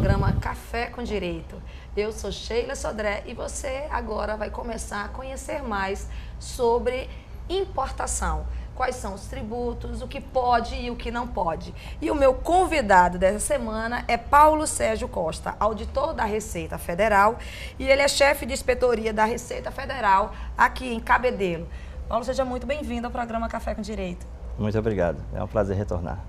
programa Café com Direito. Eu sou Sheila Sodré e você agora vai começar a conhecer mais sobre importação. Quais são os tributos, o que pode e o que não pode. E o meu convidado dessa semana é Paulo Sérgio Costa, auditor da Receita Federal, e ele é chefe de inspetoria da Receita Federal aqui em Cabedelo. Paulo, seja muito bem-vindo ao programa Café com Direito. Muito obrigado, é um prazer retornar.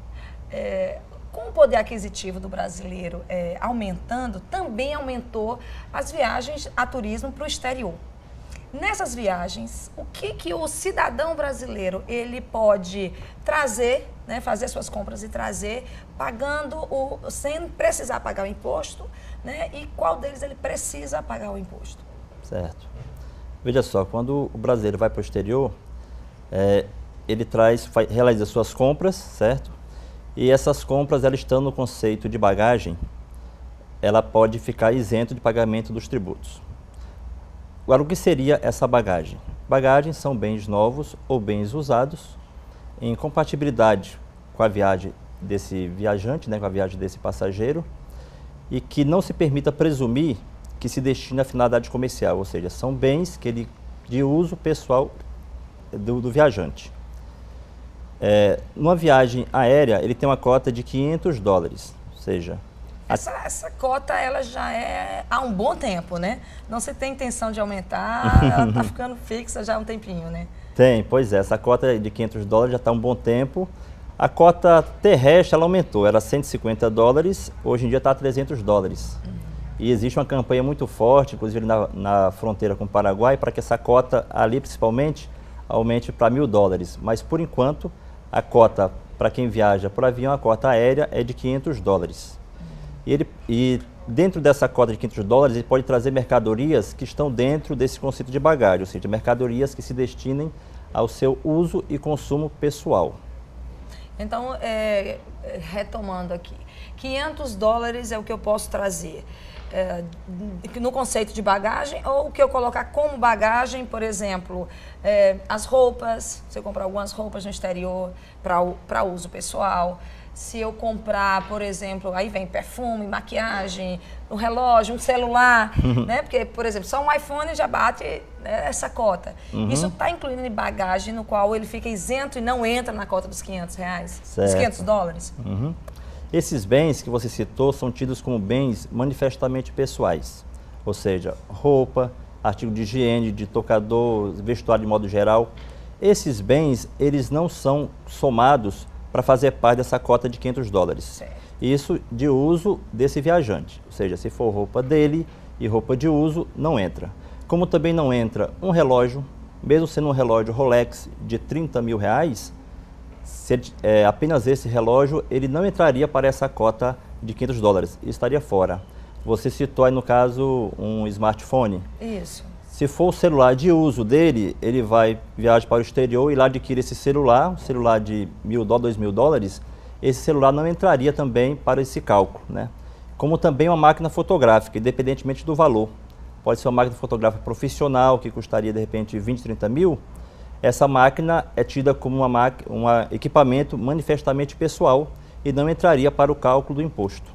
Com o poder aquisitivo do brasileiro aumentando, também aumentou as viagens a turismo para o exterior. Nessas viagens, o que o cidadão brasileiro ele pode trazer, né, fazer suas compras e trazer, sem precisar pagar o imposto, né, e qual deles ele precisa pagar o imposto? Certo. Veja só, quando o brasileiro vai para o exterior, ele realiza suas compras, certo? E essas compras, ela estando no conceito de bagagem, ela pode ficar isento de pagamento dos tributos. Agora, o que seria essa bagagem? Bagagem são bens novos ou bens usados em compatibilidade com a viagem desse viajante, né, com a viagem desse passageiro, e que não se permita presumir que se destina à finalidade comercial, ou seja, são bens de uso pessoal do viajante. Numa viagem aérea, ele tem uma cota de $500, ou seja... Essa cota, ela já é há um bom tempo, né? Não se tem intenção de aumentar, ela está ficando fixa já há um tempinho, né? Tem, pois é, essa cota de $500 já está há um bom tempo. A cota terrestre, ela aumentou, era $150, hoje em dia está a $300. E existe uma campanha muito forte, inclusive na fronteira com o Paraguai, para que essa cota ali, principalmente, aumente para $1.000. Mas, por enquanto, a cota para quem viaja por avião, a cota aérea é de $500. E dentro dessa cota de $500, ele pode trazer mercadorias que estão dentro desse conceito de bagagem, ou seja, mercadorias que se destinem ao seu uso e consumo pessoal. Então, retomando aqui, $500 é o que eu posso trazer no conceito de bagagem, ou o que eu colocar como bagagem, por exemplo, as roupas, se eu comprar algumas roupas no exterior para uso pessoal. Se eu comprar, por exemplo, aí vem perfume, maquiagem, um relógio, um celular, né? Porque, por exemplo, só um iPhone já bate, né, essa cota. Isso está incluindo em bagagem no qual ele fica isento e não entra na cota dos $500, dos $500. Esses bens que você citou são tidos como bens manifestamente pessoais, ou seja, roupa, artigo de higiene, de tocador, vestuário de modo geral. Esses bens, eles não são somados para fazer parte dessa cota de $500. Certo. Isso de uso desse viajante, ou seja, se for roupa dele e roupa de uso, não entra. Como também não entra um relógio, mesmo sendo um relógio Rolex de R$30 mil, apenas esse relógio, ele não entraria para essa cota de $500, estaria fora. Você citou aí no caso um smartphone. Isso. Se for o celular de uso dele, ele viaja para o exterior e lá adquire esse celular, um celular de $1.000, $2.000, esse celular não entraria também para esse cálculo, né? Como também uma máquina fotográfica, independentemente do valor. Pode ser uma máquina fotográfica profissional, que custaria de repente 20, 30 mil. Essa máquina é tida como um equipamento manifestamente pessoal e não entraria para o cálculo do imposto,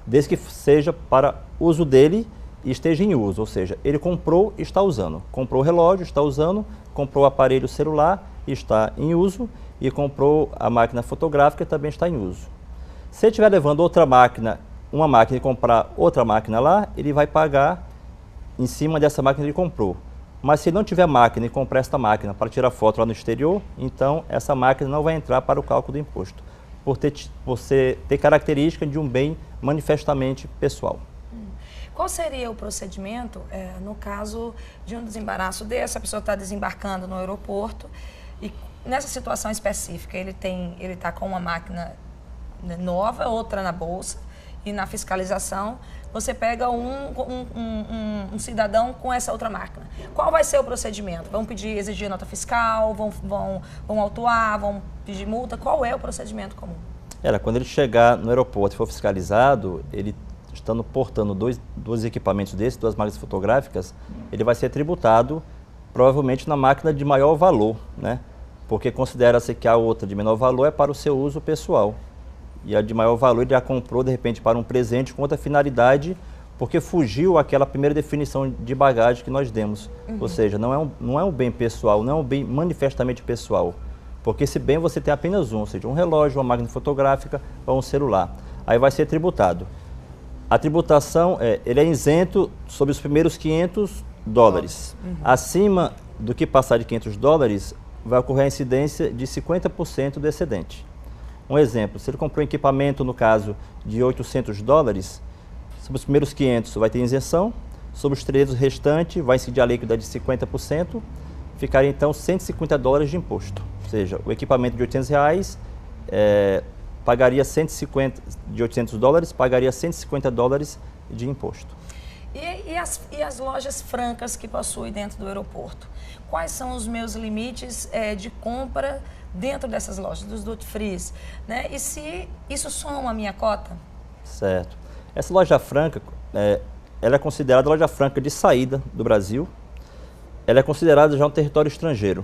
desde que seja para uso dele e esteja em uso, ou seja, ele comprou e está usando. Comprou o relógio, está usando, comprou o aparelho celular, está em uso, e comprou a máquina fotográfica, também está em uso. Se ele estiver levando uma máquina e comprar outra máquina lá, ele vai pagar em cima dessa máquina que ele comprou. Mas se ele não tiver máquina e comprar esta máquina para tirar foto lá no exterior, então essa máquina não vai entrar para o cálculo do imposto, por você ter característica de um bem manifestamente pessoal. Qual seria o procedimento no caso de um desembaraço desse? A pessoa está desembarcando no aeroporto e nessa situação específica ele está com uma máquina nova, outra na bolsa, e na fiscalização você pega um cidadão com essa outra máquina. Qual vai ser o procedimento? Vão exigir nota fiscal, vão autuar, vão pedir multa? Qual é o procedimento comum? Quando ele chegar no aeroporto e for fiscalizado, ele estando portando dois equipamentos desses, duas máquinas fotográficas, ele vai ser tributado provavelmente na máquina de maior valor, né? Porque considera-se que a outra de menor valor é para o seu uso pessoal. e a de maior valor ele já comprou de repente para um presente com outra finalidade, porque fugiu aquela primeira definição de bagagem que nós demos. Ou seja, não é um bem pessoal, não é um bem manifestamente pessoal. Porque esse bem você tem apenas um, ou seja, um relógio, uma máquina fotográfica ou um celular. Aí vai ser tributado. A tributação, ele é isento sobre os primeiros $500. Acima do que passar de $500, vai ocorrer a incidência de 50% do excedente. Um exemplo, se ele comprou um equipamento, no caso, de $800, sobre os primeiros 500 vai ter isenção, sobre os 300 restantes vai incidir a alíquota de 50%, ficaria então $150 de imposto. Ou seja, o equipamento de R$800 pagaria de $800, pagaria $150 de imposto. E as lojas francas que possuem dentro do aeroporto? Quais são os meus limites de compra dentro dessas lojas, dos duty frees, né? E se isso soma a minha cota? Certo. Essa loja franca, ela é considerada loja franca de saída do Brasil. Ela é considerada já um território estrangeiro.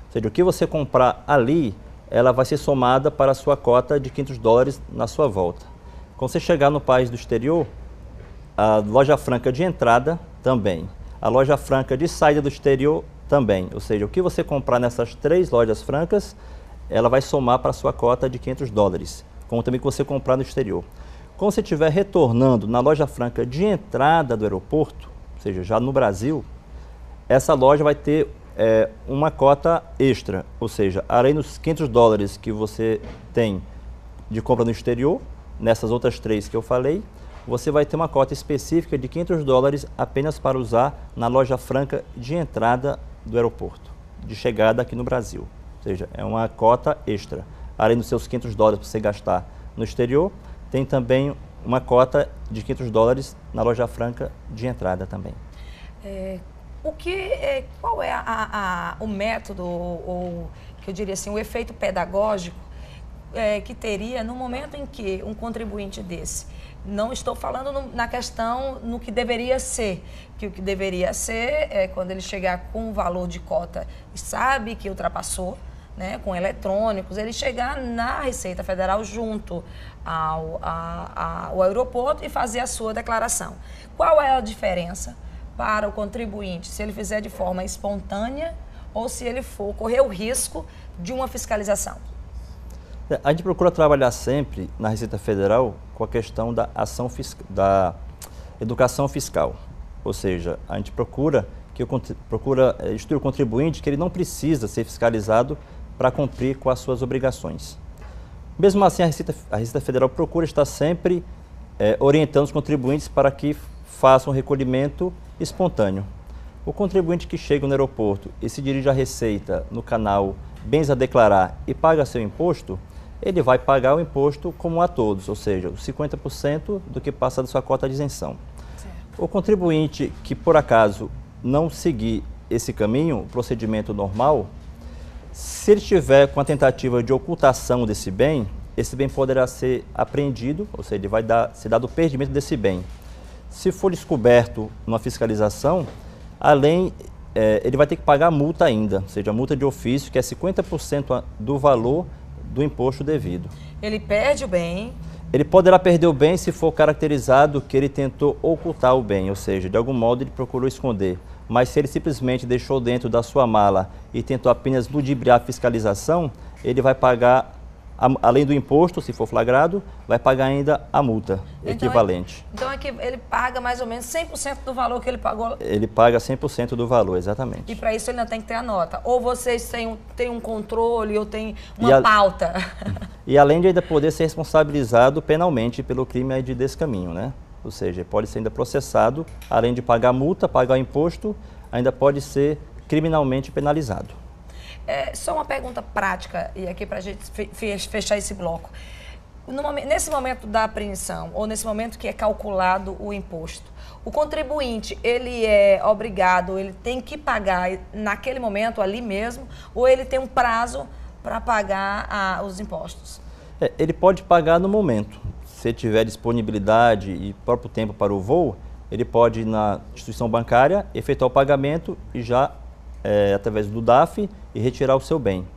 Ou seja, o que você comprar ali, ela vai ser somada para a sua cota de $500 na sua volta. Quando você chegar no país do exterior, a loja franca de entrada também. A loja franca de saída do exterior também. Ou seja, o que você comprar nessas 3 lojas francas, ela vai somar para a sua cota de $500, como também que você comprar no exterior. Quando você estiver retornando na loja franca de entrada do aeroporto, ou seja, já no Brasil, essa loja vai ter uma cota extra, ou seja, além dos $500 que você tem de compra no exterior, nessas outras 3 que eu falei, você vai ter uma cota específica de $500 apenas para usar na loja franca de entrada do aeroporto, de chegada aqui no Brasil. Ou seja, é uma cota extra. Além dos seus $500 para você gastar no exterior, tem também uma cota de $500 na loja franca de entrada também. Qual é o método, ou que eu diria assim, o efeito pedagógico que teria no momento em que um contribuinte desse, não estou falando na questão no que deveria ser, que o que deveria ser é quando ele chegar com o valor de cota e sabe que ultrapassou, né, com eletrônicos, ele chegar na Receita Federal junto ao aeroporto e fazer a sua declaração. Qual é a diferença para o contribuinte se ele fizer de forma espontânea ou se ele for correr o risco de uma fiscalização? A gente procura trabalhar sempre na Receita Federal com a questão da da educação fiscal. Ou seja, a gente procura instruir o contribuinte que ele não precisa ser fiscalizado para cumprir com as suas obrigações. Mesmo assim, a Receita Federal procura estar sempre orientando os contribuintes para que façam um recolhimento espontâneo. O contribuinte que chega no aeroporto e se dirige à Receita no canal Bens a Declarar e paga seu imposto, ele vai pagar o imposto como a todos, ou seja, os 50% do que passa da sua cota de isenção. Certo. O contribuinte que, por acaso, não seguir esse caminho, o procedimento normal, se ele estiver com a tentativa de ocultação desse bem, esse bem poderá ser apreendido, ou seja, ele vai ser dado o perdimento desse bem. Se for descoberto numa fiscalização, ele vai ter que pagar a multa ainda, ou seja, a multa de ofício, que é 50% do valor do imposto devido. Ele perde o bem? Ele poderá perder o bem se for caracterizado que ele tentou ocultar o bem, ou seja, de algum modo ele procurou esconder. Mas se ele simplesmente deixou dentro da sua mala e tentou apenas ludibriar a fiscalização, ele vai pagar, além do imposto, se for flagrado, vai pagar ainda a multa equivalente. Então é que ele paga mais ou menos 100% do valor que ele pagou? Ele paga 100% do valor, exatamente. E para isso ele ainda tem que ter a nota? Ou vocês têm um controle ou tem uma pauta? E além de ainda poder ser responsabilizado penalmente pelo crime de descaminho, né? Ou seja, pode ser ainda processado, além de pagar a multa, pagar o imposto, ainda pode ser criminalmente penalizado. Só uma pergunta prática, e aqui para a gente fechar esse bloco. Nesse momento da apreensão, ou nesse momento que é calculado o imposto, o contribuinte, ele é obrigado, ele tem que pagar naquele momento, ali mesmo, ou ele tem um prazo para pagar os impostos? Ele pode pagar no momento. Se tiver disponibilidade e próprio tempo para o voo, ele pode ir na instituição bancária, efetuar o pagamento e já, através do DAF, e retirar o seu bem.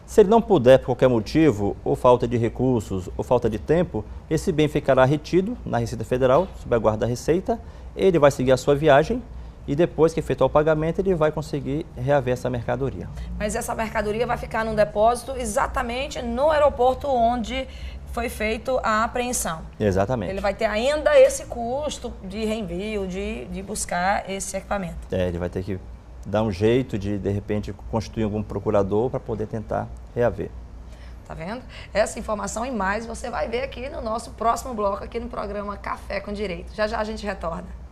Se ele não puder, por qualquer motivo, ou falta de recursos, ou falta de tempo, esse bem ficará retido na Receita Federal, sob a guarda da Receita, ele vai seguir a sua viagem e depois que efetuar o pagamento, ele vai conseguir reaver essa mercadoria. Mas essa mercadoria vai ficar num depósito exatamente no aeroporto onde foi feita a apreensão. Exatamente. Ele vai ter ainda esse custo de reenvio, de buscar esse equipamento. Ele vai ter que dar um jeito de repente, constituir algum procurador para poder tentar reaver. Tá vendo? Essa informação e mais você vai ver aqui no nosso próximo bloco, aqui no programa Café com Direito. Já já a gente retorna.